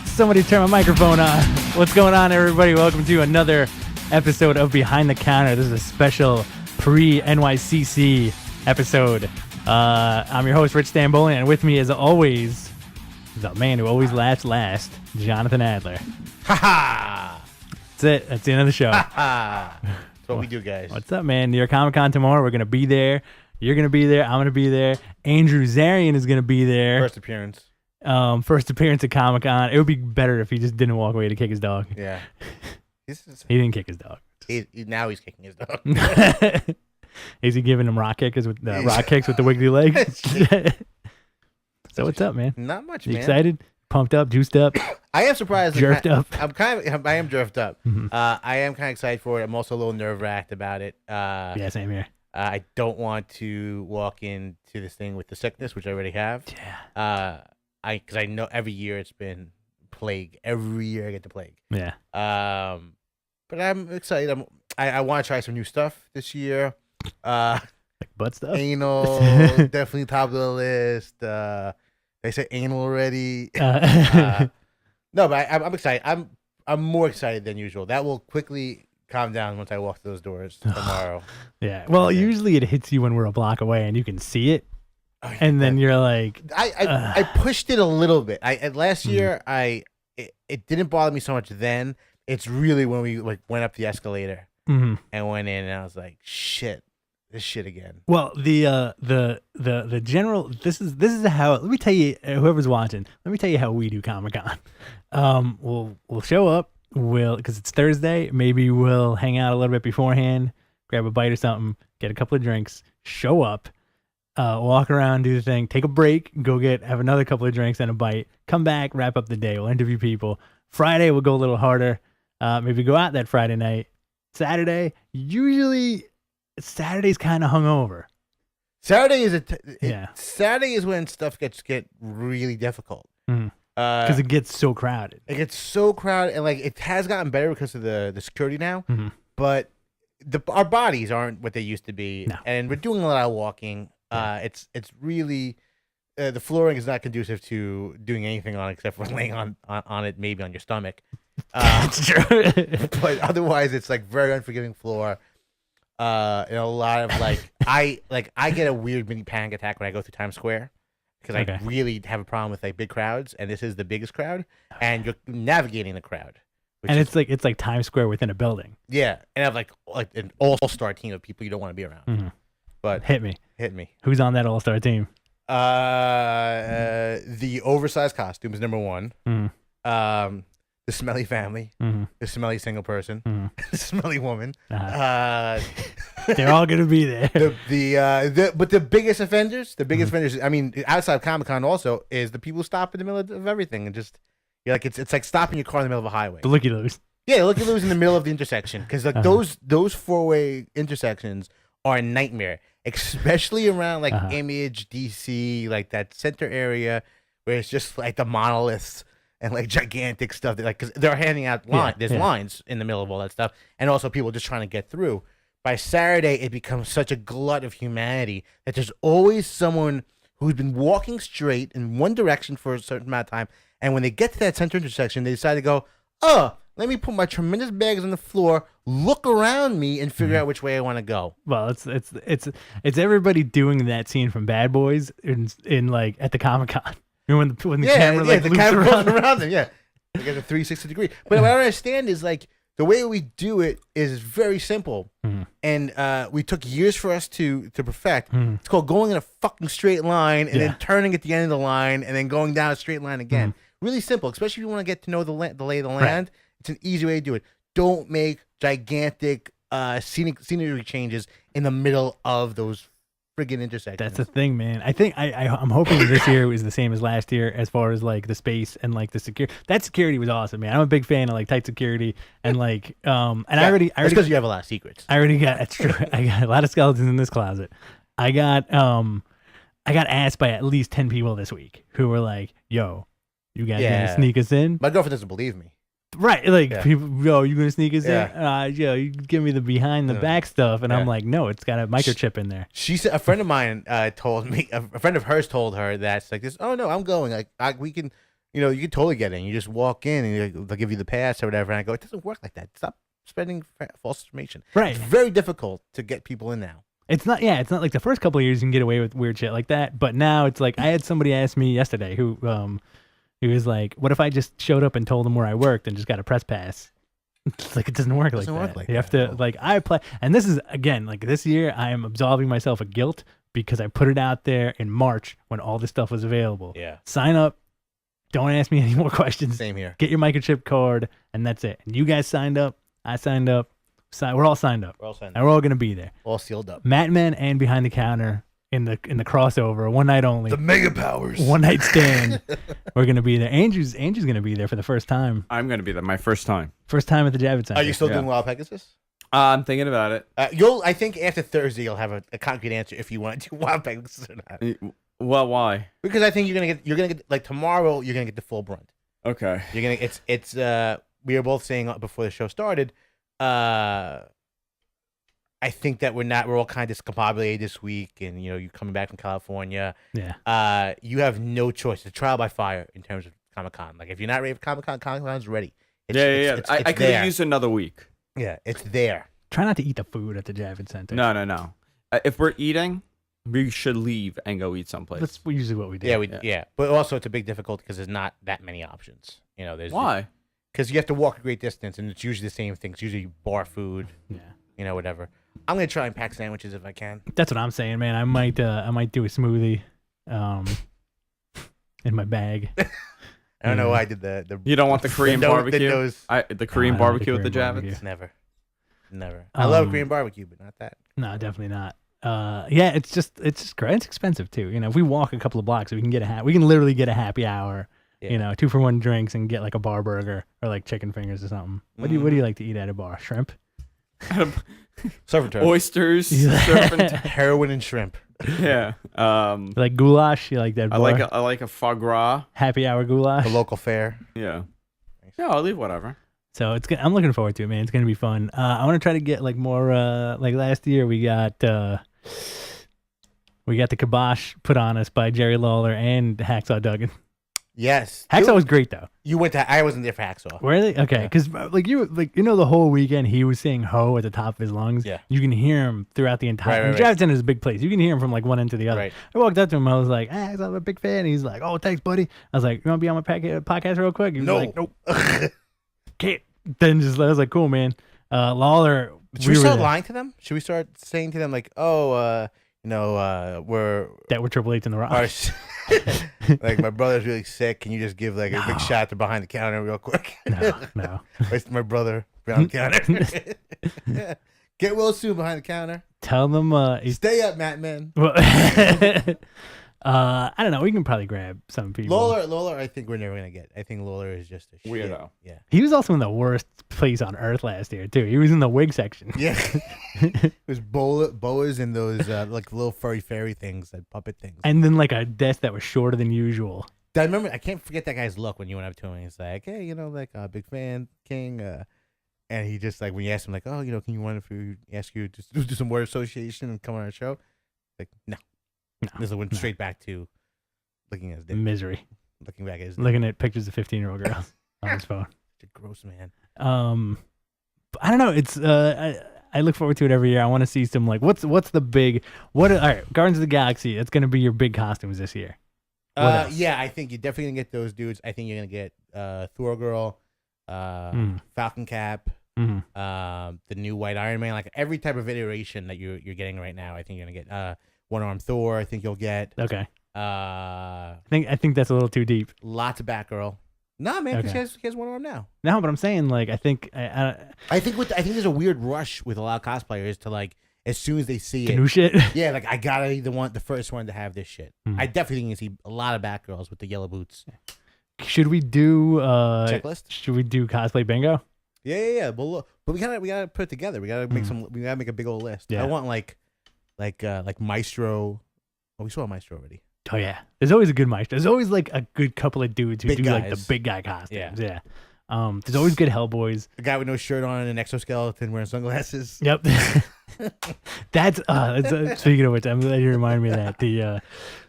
Somebody turn my microphone on. What's going on, everybody? Welcome to another episode of Behind the Counter. This is a special pre-NYCC episode. I'm your host, Rich Stambolian, and with me, as always, the man who always laughs last, Jonathan Adler. Ha ha! That's it. That's the end of the show. Ha ha! That's what we do, guys. What's up, man? New York Comic Con tomorrow. We're going to be there. You're going to be there. I'm going to be there. Andrew Zarian is going to be there. First appearance. First appearance at Comic Con. It would be better if he just didn't walk away to kick his dog. Yeah. He didn't kick his dog. Now he's kicking his dog. Is he giving him rock kicks with the wiggly legs? So what's up, man? Not much, You man. Excited? Pumped up? Juiced up? I am surprised. Jerked up? I am jerked up. Mm-hmm. I am kind of excited for it. I'm also a little nerve-wracked about it. Yeah, same here. I don't want to walk into this thing with the sickness, which I already have. Yeah. Because I know every year it's been plague. Every year I get the plague. Yeah. But I'm excited. I want to try some new stuff this year. Like butt stuff? Anal, definitely top of the list. They said anal already. No, but I'm excited. I'm more excited than usual. That will quickly calm down once I walk through those doors tomorrow. Yeah. Well, usually it hits you when we're a block away and you can see it. And then you're like, I pushed it a little bit. Last year it didn't bother me so much then. It's really when we went up the escalator and went in, and I was like, shit, this shit again. Well, the general, this is how, let me tell you, whoever's watching, let me tell you how we do Comic-Con. We'll show up, because it's Thursday, maybe we'll hang out a little bit beforehand, grab a bite or something, get a couple of drinks, show up, walk around, do the thing, take a break, have another couple of drinks and a bite, come back, wrap up the day, we'll interview people. Friday, we'll go a little harder, maybe go out that Friday night. Saturday, usually Saturday's kind of hungover. Saturday is Saturday is when stuff get really difficult. Because it gets so crowded. It gets so crowded, and it has gotten better because of the security now. But our bodies aren't what they used to be, and we're doing a lot of walking. It's really the flooring is not conducive to doing anything on it except for laying on it, maybe on your stomach. That's true. But otherwise, it's very unforgiving floor. And a lot of I get a weird mini panic attack when I go through Times Square because I really have a problem with big crowds, and this is the biggest crowd, and you're navigating the crowd. And it's like Times Square within a building. Yeah, and I have an all-star team of people you don't want to be around. But hit me. Who's on that all-star team? The oversized costumes, number one. The smelly family, the smelly single person, the smelly woman. They're all gonna be there. But the biggest offenders, I mean, outside of Comic-Con also, is the people who stop in the middle of everything and just it's like stopping your car in the middle of a highway. The looky-loos. Yeah, looky-loos in the middle of the intersection, because those four-way intersections are a nightmare, especially around Image, DC, that center area where it's just the monoliths and gigantic stuff because they're handing out lines. There's lines in the middle of all that stuff, and also people just trying to get through. By Saturday, it becomes such a glut of humanity that there's always someone who's been walking straight in one direction for a certain amount of time, and when they get to that center intersection, they decide to go, let me put my tremendous bags on the floor, look around me, and figure out which way I want to go. Well, it's everybody doing that scene from Bad Boys in at the Comic-Con. When the camera the camera goes around them, they get a 360 degree. But what I don't understand is the way we do it is very simple, and we took years for us to perfect. It's called going in a fucking straight line and then turning at the end of the line and then going down a straight line again. Really simple, especially if you want to get to know the lay of the land. Right. It's an easy way to do it. Don't make gigantic scenery changes in the middle of those friggin' intersections. That's the thing, man. I think I'm hoping this year was the same as last year as far as the space and the security. That security was awesome, man. I'm a big fan of tight security and I already because you have a lot of secrets. That's true. I got a lot of skeletons in this closet. I got asked by at least 10 people this week who were like, "Yo, you guys gonna sneak us in?" My girlfriend doesn't believe me. Right, people, yo, you gonna sneak us in? You give me the behind the back stuff, and I'm like, no, it's got a microchip in there. She said, a friend of mine told me, a friend of hers told her that it's this. Oh no, I'm going. We can you can totally get in. You just walk in and they'll give you the pass or whatever. And I go, it doesn't work like that. Stop spreading false information. Right. It's very difficult to get people in now. It's not like the first couple of years you can get away with weird shit like that, but now it's like I had somebody ask me yesterday who he was like, "What if I just showed up and told them where I worked and just got a press pass?" It's like it doesn't work like that. You have to I apply, and this is again like this year I am absolving myself of guilt because I put it out there in March when all this stuff was available. Yeah. Sign up. Don't ask me any more questions. Same here. Get your microchip card, and that's it. And you guys signed up. I signed up. We're all signed up. And we're all gonna be there. All sealed up. Matt Men and Behind the Counter in the crossover, one night only. The mega powers. One night stand. We're gonna be there. Andrew's gonna be there for the first time. I'm gonna be there. My first time. First time at the Javits Center. Are you still doing Wild Pegasus? I'm thinking about it. I think after Thursday you'll have a concrete answer if you want to do Wild Pegasus or not. Well, why? Because I think you're gonna get like tomorrow you're gonna get the full brunt. Okay. You're gonna it's we were both saying before the show started. I think that we're all kind of discombobulated this week, and you're coming back from California. Yeah. You have no choice. It's trial by fire in terms of Comic-Con. Like if you're not ready for Comic-Con, Comic-Con's ready. I could have used another week. Yeah, it's there. Try not to eat the food at the Javits Center. No. If we're eating, we should leave and go eat someplace. That's usually what we do. Yeah. But also it's a big difficulty because there's not that many options. There's Why? Because you have to walk a great distance, and it's usually the same thing. It's usually bar food. Yeah. Whatever. I'm gonna try and pack sandwiches if I can. That's what I'm saying, man. I might do a smoothie, in my bag. I don't know why I did the. You don't want the Korean barbecue? The Korean barbecue with the barbecue. Javits? Never. I love Korean barbecue, but not that. No, definitely not. Yeah, it's just great. It's expensive too. If we walk a couple of blocks, we can literally get a happy hour. Yeah. 2-for-1 drinks and get like a bar burger or like chicken fingers or something. What do you like to eat at a bar? Shrimp? Surf and turf. Oysters, surf and heroin and shrimp. Yeah. Like goulash? You like that bar? I like a foie gras. Happy hour goulash. The local fare. Yeah. Yeah, I'll leave whatever. So I'm looking forward to it, man. It's gonna be fun. I want to try to get like more. Like last year, we got the kibosh put on us by Jerry Lawler and Hacksaw Duggan. Yes, Hacksaw was great though. I wasn't there for Hacksaw. Were they? Okay, because the whole weekend he was saying "ho" at the top of his lungs. Yeah, you can hear him throughout the entire. Right. Javits Center is a big place. You can hear him from like one end to the other. Right. I walked up to him. I was like, "I'm a big fan." He's like, "Oh, thanks, buddy." I was like, "You want to be on my podcast real quick?" He was like, "Nope." Can't. Then I was like, "Cool, man." Lawler. Should we start lying to them? Should we start saying to them like, "Oh, we're Triple H in the Rock." Like my brother's really sick. Can you just give like a big shot to Behind the Counter real quick? No. Where's my brother behind the counter? Get well soon Behind the Counter. Tell them. Stay up, Matt Man. I don't know. We can probably grab some people. Lawler, I think we're never gonna get. I think Lawler is just a weirdo. Yeah. He was also in the worst place on earth last year too. He was in the wig section. Yeah. It was boas and those like little furry fairy things, that puppet things. And then like a desk that was shorter than usual. I remember. I can't forget that guy's look when you went up to him. He's like, "Hey, like a big fan, King." And he just like when you asked him like, "Oh, can you want if we ask you to do some word association and come on our show?" Like, no. This went straight back to looking at his dick. Misery. Looking back at his looking at pictures of 15-year-old girls on his phone. It's a gross man. I don't know. It's I look forward to it every year. I want to see some like what's the big all right, Guardians of the Galaxy. That's gonna be your big costumes this year. Yeah, I think you're definitely gonna get those dudes. I think you're gonna get Thor Girl, Falcon Cap, the new White Iron Man, like every type of iteration that you're getting right now. I think you're gonna get One Arm Thor. I think you'll get. Okay. I think that's a little too deep. Lots of Batgirl. Nah, man, because he has one arm now. No, but I'm saying like I think there's a weird rush with a lot of cosplayers to like as soon as they see new shit. Yeah, like I gotta be the first one to have this shit. I definitely think you see a lot of Batgirls with the yellow boots. Should we do checklist? Should we do cosplay bingo? Yeah. But we gotta put it together. We gotta make we gotta make a big old list. Yeah. I want like Maestro. Oh, we saw Maestro already. Oh yeah, there's always a good Maestro. There's always like a good couple of dudes who big do guys. like the big guy costumes. Yeah. There's always good Hellboys. A guy with no shirt on and an exoskeleton wearing sunglasses. Yep. That's speaking of which, I'm glad you reminded me of that.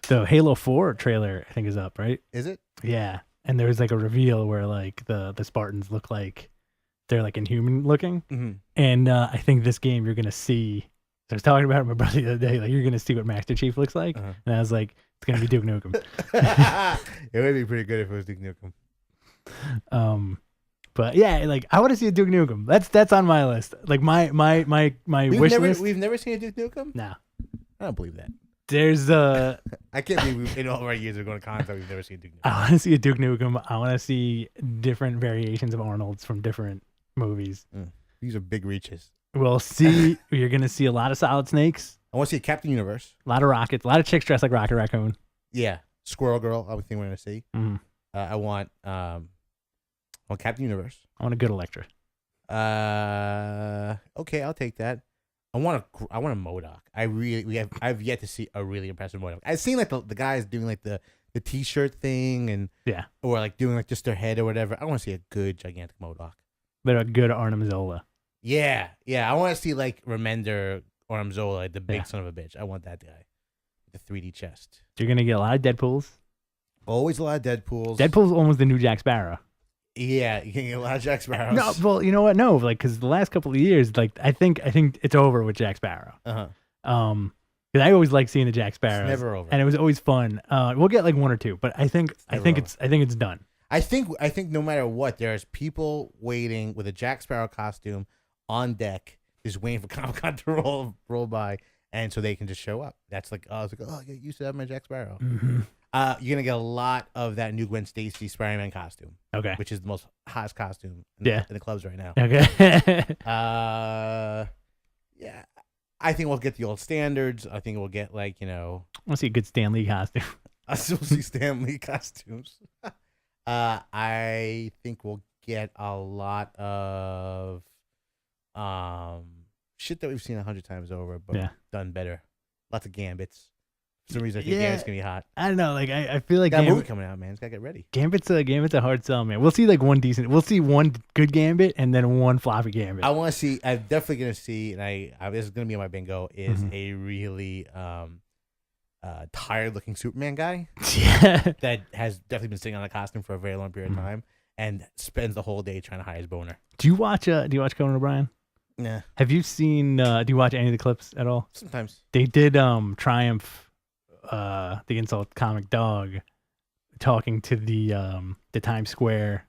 The Halo 4 trailer I think is up, right? Is it? Yeah. and there's like a reveal where like the Spartans look like they're like inhuman looking, and I think this game you're gonna see. I was talking about it with my brother the other day. Like you're gonna see what Master Chief looks like, and I was like, it's gonna be Duke Nukem. It would be pretty good if it was Duke Nukem. But yeah, like I want to see a Duke Nukem. That's on my list. Like my wish list. We've never seen a Duke Nukem. No, I don't believe that. there's I can't believe in all of our years of going to cons we've never seen a Duke Nukem. I want to see a Duke Nukem. I want to see different variations of Arnold's from different movies. These are big reaches. We'll see. You're gonna see a lot of Solid Snakes, I want to see a Captain Universe. a lot of rockets, a lot of chicks dressed like Rocket Raccoon. Yeah, Squirrel Girl. I would think we're gonna see. I want Captain Universe. I want a good Electra. Okay, I'll take that. I want a MODOK. I've yet to see a really impressive MODOK. I've seen like the guys doing like the T-shirt thing and or like doing like just their head or whatever. I want to see a good gigantic MODOK. But a good Arnim Zola. Yeah. I want to see like Remender or Amzola, like the big son of a bitch. I want that guy. The 3D chest. You're gonna get a lot of Deadpools. Always a lot of Deadpools. Deadpool's almost the new Jack Sparrow. Yeah, you can get a lot of Jack Sparrows. No, well, you know what? No, like because the last couple of years, like I think it's over with Jack Sparrow. Because I always like seeing the Jack Sparrows. It's never over, and it was always fun. We'll get like one or two, but I think it's done. I think no matter what, there's people waiting with a Jack Sparrow costume on deck, just waiting for Comic-Con to roll by, and so they can just show up. That's like, I get used to have my Jack Sparrow. You're gonna get a lot of that new Gwen Stacy Spider-Man costume. Okay, which is the most hottest costume in the clubs right now. Okay. Yeah, I think we'll get the old standards. I think we'll get like I want to see a good Stan Lee costume. I still see Stan Lee costumes. I think we'll get a lot of shit that we've seen 100 times over, but done better. Lots of Gambits. For some reason, I think Gambit's gonna be hot. I don't know. Like I feel like got a movie coming out, man. It's gotta get ready. Gambit's a hard sell, man. We'll see like one good Gambit and then one floppy Gambit. I want to see. I'm definitely gonna see, and this is gonna be on my bingo. Is a really tired looking Superman guy. Yeah, that has definitely been sitting on a costume for a very long period of time and spends the whole day trying to hide his boner. Do you watch Conan O'Brien? Nah. Have you seen? Do you watch any of the clips at all? Sometimes. They did Triumph. The insult comic dog talking to the Times Square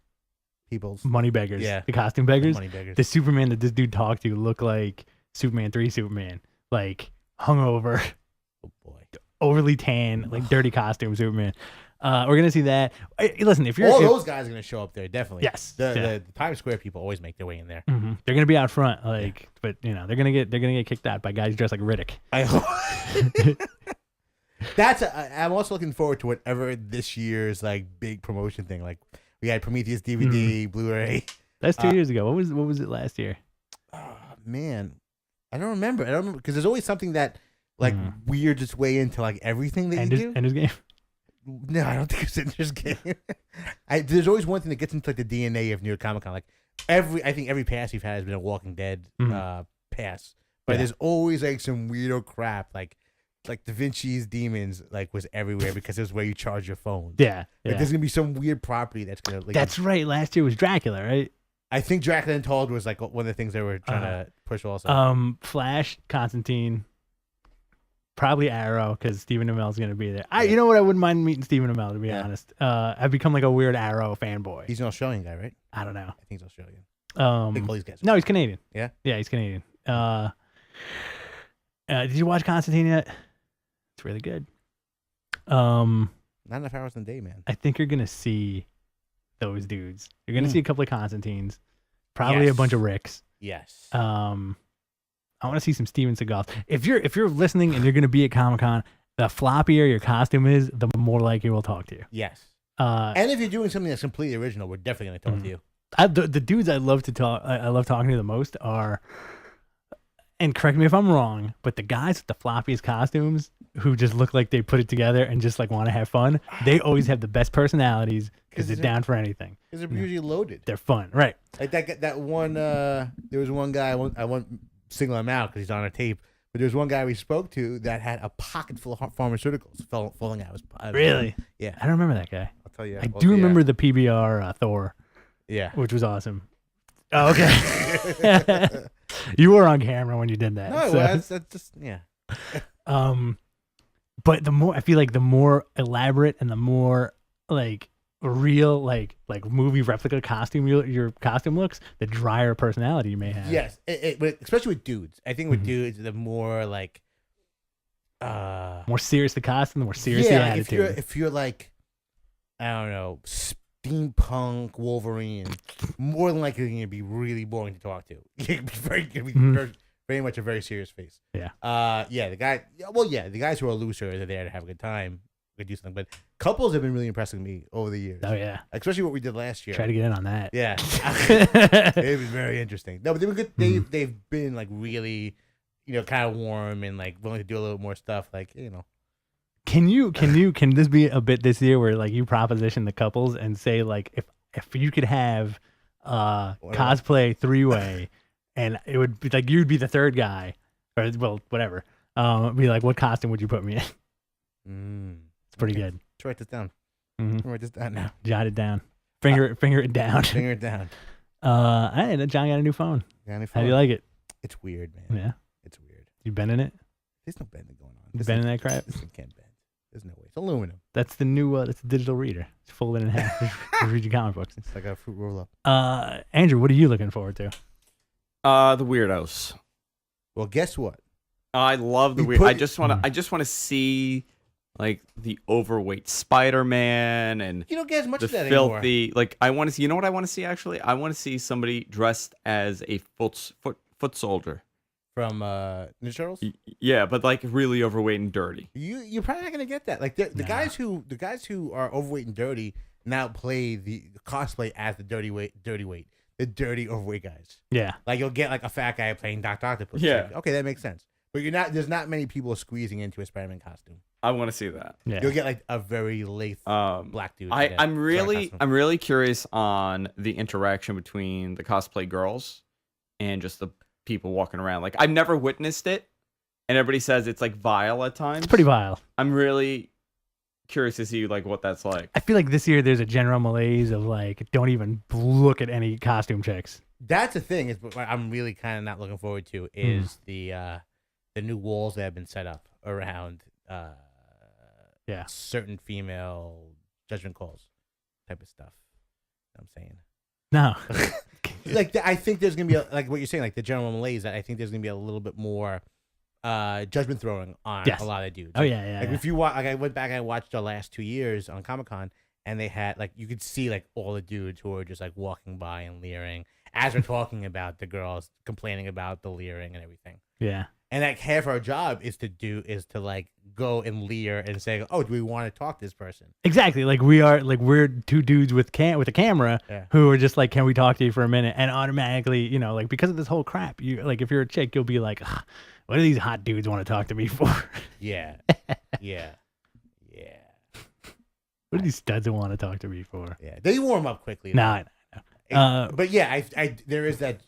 people's money beggars, the costume beggars. The Superman that this dude talked to looked like Superman 3 Superman, like hungover, overly tan, like dirty costume Superman. We're gonna see that. Listen, if you're those guys are gonna show up there, definitely. Yes, the Times Square people always make their way in there. They're gonna be out front, but they're gonna get kicked out by guys dressed like Riddick. I I'm also looking forward to whatever this year's like big promotion thing. Like we had Prometheus DVD, Blu-ray. That's 2 years ago. What was it last year? Oh man, I don't remember because there's always something that like weirds its way into like everything that you do. Ender's Game. No, I don't think it's Ender's Game. There's always one thing that gets into like the DNA of New York Comic Con. Like I think every pass we've had has been a Walking Dead pass, but there's always like some weirdo crap like Da Vinci's Demons like was everywhere because it was where you charge your phone. Yeah. Like, there's gonna be some weird property that's gonna. Like, that's right. Last year was Dracula, right? I think Dracula Untold was like one of the things they were trying to push. Also, Flash, Constantine, probably Arrow because Stephen Amell's gonna be there. You know what? I wouldn't mind meeting Stephen Amell to be honest. I've become like a weird Arrow fanboy. He's an Australian guy, right? I don't know. I think he's Australian. I think all these guys. No, he's Canadian. Yeah. Yeah, he's Canadian. Did you watch Constantine yet? It's really good. Not enough hours in the day, man. I think you're gonna see those dudes. You're gonna see a couple of Constantines, probably a bunch of Ricks. Yes. I want to see some Steven Seagals. If you're listening and you're gonna be at Comic-Con, the floppier your costume is, the more likely we'll talk to you. Yes. And if you're doing something that's completely original, we're definitely gonna talk to you. The dudes I love talking to the most are. And correct me if I'm wrong, but the guys with the floppiest costumes who just look like they put it together and just like want to have fun, they always have the best personalities because they're down for anything. Because they're usually loaded. They're fun, right? Like that one. There was one guy. I won't single him out because he's on a tape. But there was one guy we spoke to that had a pocket full of pharmaceuticals falling out. Really? Yeah. I don't remember that guy. tell you. I do remember the PBR Thor, Yeah. which was awesome. Oh, okay. You were on camera when you did that. No, so. that's just yeah. But the more I feel like the more elaborate and the more like real like movie replica costume your costume looks, the drier personality you may have. Yes, but especially with dudes. I think with dudes, the more like more serious the costume, the more serious the like attitude. if you're like, I don't know, steampunk Wolverine, more than likely you're gonna be really boring to talk to. You're gonna be very much a very serious face. Yeah. The guys who are looser are there to have a good time, they do something. But couples have been really impressing me over the years. Oh yeah. Especially what we did last year. Try to get in on that. Yeah. They've been very interesting. No, but they've been good. They've been like really, kind of warm and like willing to do a little more stuff. Like, Can this be a bit this year where like you proposition the couples and say like if you could have cosplay 3-way and it would be like you'd be the third guy or well whatever be like what costume would you put me in? It's pretty good. Let's write this down. Mm-hmm. Write this down now. Jot it down. Finger it down. Finger it down. John got a new phone. How do you like it? It's weird, man. Yeah. It's weird. You been in it? There's no bending going on. You been in that crap? This thing can't bend. There's no way. It's aluminum. That's the new it's a digital reader. It's folded in half. Just read your comic books. It's like a fruit roll up. Andrew, what are you looking forward to? The Weirdos. Well, guess what? I love the weird. I just want to see like the overweight Spider-Man and You don't get as much the of that filthy. anymore. Like I want to see. You know what I want to see? Actually, I want to see somebody dressed as a foot soldier. From Ninja Turtles? Yeah, but like really overweight and dirty. You're probably not gonna get that. Like the guys who are overweight and dirty now play the cosplay as the dirty overweight guys. Yeah. Like you'll get like a fat guy playing Dr. Octopus. Yeah. Like, okay, that makes sense. But there's not many people squeezing into a Spider-Man costume. I want to see that. Yeah. You'll get like a very lathe black dude. I'm really curious on the interaction between the cosplay girls and just the people walking around. Like I've never witnessed it, and everybody says it's like vile at times. It's pretty vile. I'm really curious to see like what that's like. I feel like this year there's a general malaise of like don't even look at any costume chicks. That's the thing is what I'm really kind of not looking forward to is the new walls that have been set up around certain female judgment calls type of stuff. You know what I'm saying. No. Like I think there's gonna be like what you're saying, like the general malaise. I think there's gonna be a little bit more judgment throwing on a lot of dudes. Oh yeah. Like if you watch, like I went back and I watched the last 2 years on Comic-Con, and they had like you could see like all the dudes who were just like walking by and leering as we're talking about the girls complaining about the leering and everything. Yeah. And like half our job is to like go and leer and say, oh, do we want to talk to this person? Exactly. Like we're two dudes with a camera who are just like, can we talk to you for a minute? And automatically, like because of this whole crap, you like if you're a chick, you'll be like, what do these hot dudes want to talk to me for? Yeah. Yeah. What do these studs want to talk to me for? Yeah. They warm up quickly. No. But yeah, I there is that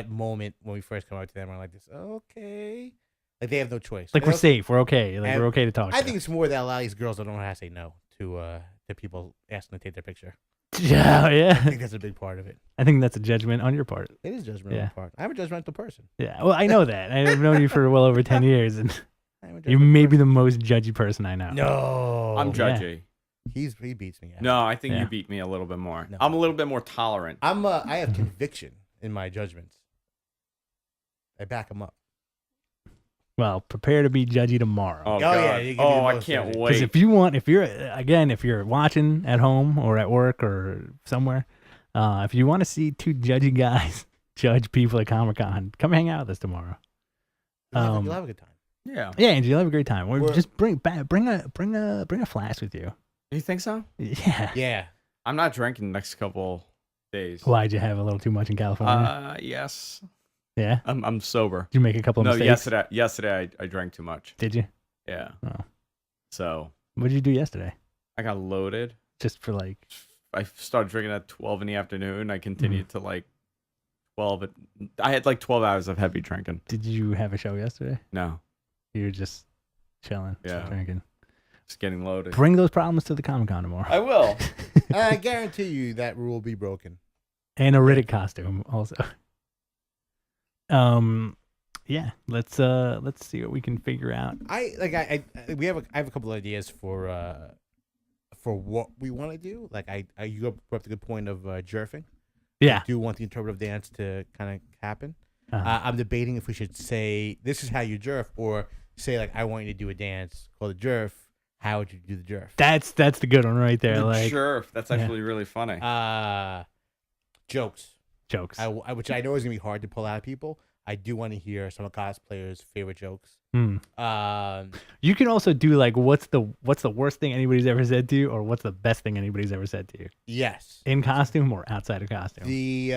moment when we first come out to them, I'm like this, okay. Like they have no choice. Like we're safe, we're okay. Like we're okay to talk. I think it's more that a lot of these girls don't know how to say no to people asking to take their picture. Yeah. I think that's a big part of it. I think that's a judgment on your part. It is judgment on my part. I'm a judgmental person. Yeah. Well, I know that. I've known you for well over 10 years, and you may be the most judgy person I know. No, I'm judgy. He beats me. No, I think you beat me a little bit more. No. I'm a little bit more tolerant. I have conviction in my judgments. I back them up. Well, prepare to be judgy tomorrow. Oh God. Yeah, I can't wait. Because if you're watching at home or at work or somewhere, if you want to see two judgy guys judge people at Comic-Con, come hang out with us tomorrow. You'll have a good time. Yeah. Yeah, and you'll have a great time. Just bring a flask with you. You think so? Yeah. Yeah. I'm not drinking the next couple days. Why'd you have a little too much in California? Yes. Yeah. I'm sober. Did you make a couple of mistakes? No, yesterday I drank too much. Did you? Yeah. Oh. So. What did you do yesterday? I got loaded. Just for like. I started drinking at 12 in the afternoon. I continued to like 12. I had like 12 hours of heavy drinking. Did you have a show yesterday? No. You were just chilling, just drinking. Just getting loaded. Bring those problems to the Comic-Con tomorrow. I will. I guarantee you that rule will be broken. And a Riddick costume also. Yeah, let's see what we can figure out. I have a couple of ideas for what we want to do. Like you brought up the good point of jerfing. Yeah. I do want the interpretive dance to kind of happen. Uh-huh. I'm debating if we should say this is how you jerf, or say like I want you to do a dance called a jerf. How would you do the jerf? That's the good one right there. Like Sure, that's actually really funny. Jokes. Which Which I know is gonna be hard to pull out of people. I do want to hear some of cosplayers' favorite jokes. you can also do like what's the worst thing anybody's ever said to you, or what's the best thing anybody's ever said to you. Yes. In costume or outside of costume. We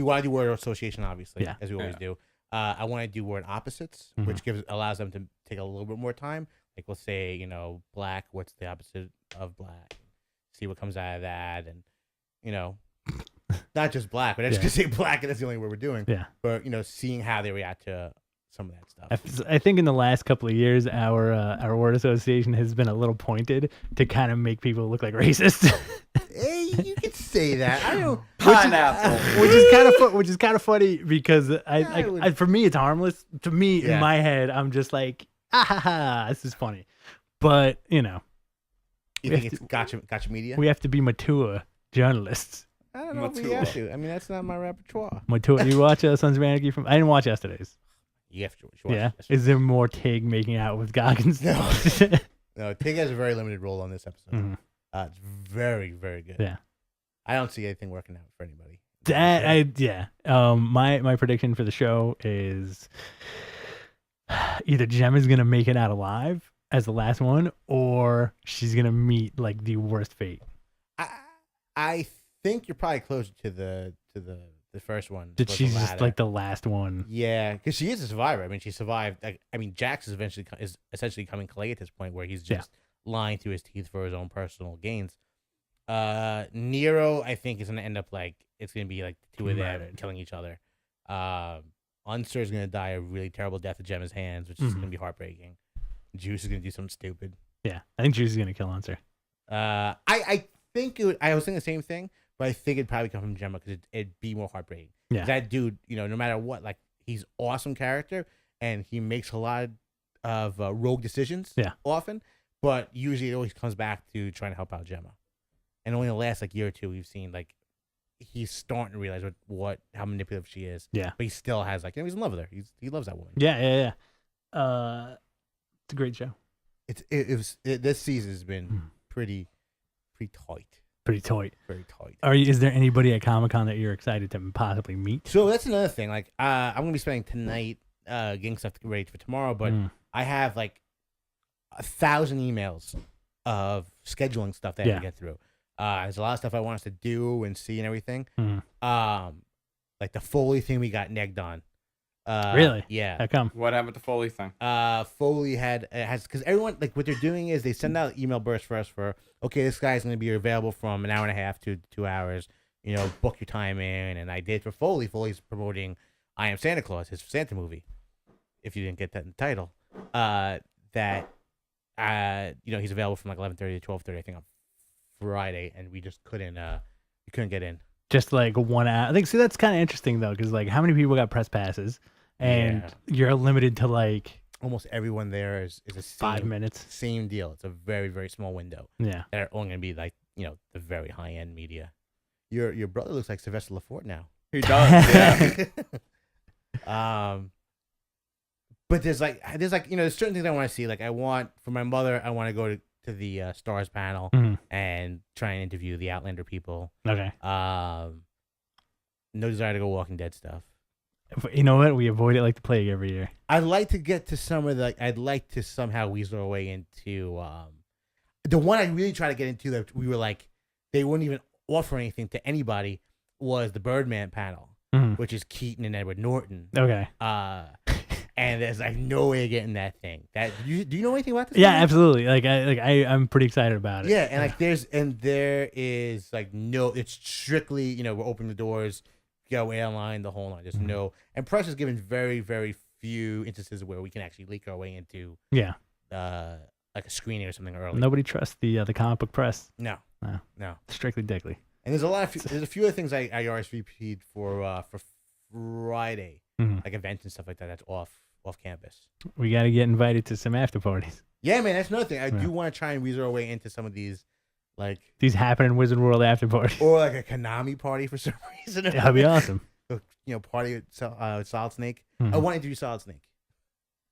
want to do word association, obviously, Yeah. as we always do. I want to do word opposites, which allows them to take a little bit more time. Like we'll say, black. What's the opposite of black? See what comes out of that, and not just black, but I just gonna say black, and that's the only word we're doing. Yeah. But seeing how they react to some of that stuff. I think in the last couple of years, our word association has been a little pointed to kind of make people look like racists. Hey, you can say that. I don't. Pineapple. which is kind of funny because I for me it's harmless. To me, in my head, I'm just like, this is funny. But You think it's gotcha media? we have to be mature journalists. I don't know if we have to. I mean, that's not my repertoire. Mature. You watch Sons of Anarchy from? I didn't watch yesterday's. You have to watch Yeah. this. Is there more Tig making out with Goggins? No. No, Tig has a very limited role on this episode. Mhm. It's very, very good. Yeah. I don't see anything working out for anybody. My prediction for the show is either Gemma's gonna make it out alive as the last one, or she's gonna meet like the worst fate. I think you're probably closer to the first one. That she's just like the last one. Yeah, because she is a survivor. I mean, she survived. Jax is essentially coming clay at this point, where he's just lying through his teeth for his own personal gains. Nero, I think, is gonna end up like it's gonna be like the two of them killing each other. Unser is gonna die a really terrible death at Gemma's hands, which is gonna be heartbreaking. Juice is gonna do something stupid. Yeah, I think Juice is gonna kill Unser. I think I was thinking the same thing, but I think it'd probably come from Gemma because it'd be more heartbreaking. Yeah, that dude, no matter what, like he's awesome character and he makes a lot of rogue decisions. Yeah, often, but usually it always comes back to trying to help out Gemma. And only in the last year or two, we've seen like he's starting to realize how manipulative she is. Yeah, but he still has he's in love with her. He loves that woman. Yeah. It's a great show. This season has been pretty tight. Pretty tight. Very tight. Is there anybody at Comic-Con that you're excited to possibly meet? So that's another thing. Like, I'm gonna be spending tonight getting stuff ready for tomorrow, but I have like 1,000 emails of scheduling stuff that I have to get through. There's a lot of stuff I want us to do and see and everything. Like the Foley thing, we got negged on. Really? Yeah. How come? What happened to Foley thing? Foley has because everyone what they're doing is they send out email bursts for us for this guy's going to be available from an hour and a half to 2 hours. Book your time in, and I did for Foley. Foley's promoting I Am Santa Claus, his Santa movie. If you didn't get that in the title, he's available from like 11:30 to 12:30, I think, on Friday, and we just couldn't get in. Just like 1 hour. I think that's kind of interesting though, because like how many people got press passes, and you're limited to like almost everyone there is a 5 minutes. Same deal. It's a very, very small window. Yeah, they're only gonna be like the very high end media. Your brother looks like Sylvester LaForte now. He does. Yeah. But there's certain things I want to see. Like I want for my mother, I want to go to the Stars panel and try and interview the Outlander people. Okay. No desire to go Walking Dead stuff. You know what? We avoid it like the plague every year. I'd like to get to some of the. I'd like to somehow weasel our way into the one I really try to get into that we were like they wouldn't even offer anything to anybody was the Birdman panel, which is Keaton and Edward Norton. Okay. And there's like no way of getting that thing. Do you know anything about this? Yeah, absolutely. I'm pretty excited about it. Yeah, and there is like no. It's strictly we're opening the doors, go airline, the whole line. There's no. And press is given very, very few instances where we can actually leak our way into like a screening or something early. Nobody trusts the comic book press. No. No. No. Strictly dickly. And there's a few other things I RSVP'd for Friday, Mhm. like events and stuff like that. That's off campus. We got to get invited to some after parties. Yeah, man, that's another thing. I Yeah. do want to try and weasel our way into some of these, like, These happen in Wizard World after parties. or like a Konami party for some reason. That'd be awesome. Party with Solid Snake. Mhm. I want to introduce Solid Snake.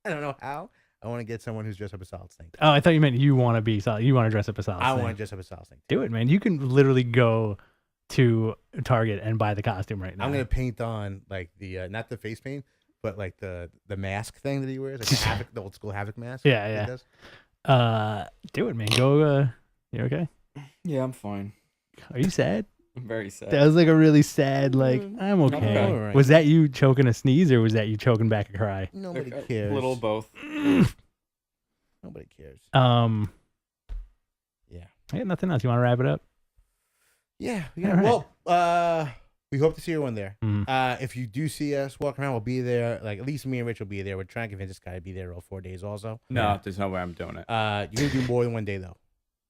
I don't know how. I want to get someone who's dressed up as Solid Snake. Oh, I thought you meant you want to be solid. You want to dress up as solid. I Snake. want to dress up as Solid Snake. Do it, man. You can literally go to Target and buy the costume right now. I'm gonna paint on like the not the face paint, but like the mask thing that he wears, like the Havoc, the old school Havoc mask. Yeah, that he yeah. does. Do it, man. Go. You okay? Yeah, I'm fine. Are you sad? I'm very sad. That was like a really sad. Like I'm okay. okay. Alright. Was that you choking a sneeze or was that you choking back a cry? Nobody A cares. little of both. Nobody cares. Yeah. I got nothing else. You want to wrap it up? Yeah. All right. Well, we hope to see everyone there. Mhm. If you do see us walking around, we'll be there. Like at least me and Rich will be there. We're trying to convince this guy to be there all 4 days. Also. No, Yeah. there's no way I'm doing it. You're gonna do more than one day though.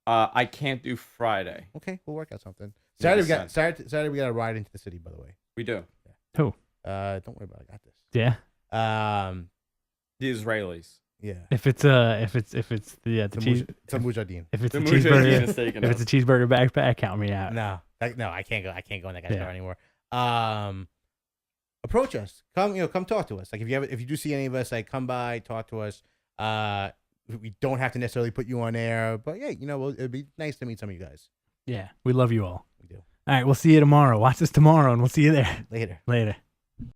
I can't do Friday. Okay, we'll work out something. Yeah, Saturday we got to ride into the city. By the way. We do. Who? Don't worry about it. I got this. Yeah. The Israelis. Yeah. If it's the cheese. It's a Mujahideen. If it's The a Mujahideen cheeseburger. is taken If it's a out. cheeseburger backpack, count me out. No, I can't go. I can't go in that guy's Yeah. car anymore. Approach us. Come talk to us. Like if you do see any of us, like come by, talk to us. We don't have to necessarily put you on air, but yeah, it'd be nice to meet some of you guys. Yeah, we love you all. We do. All right, we'll see you tomorrow. Watch this tomorrow, and we'll see you there Later. later.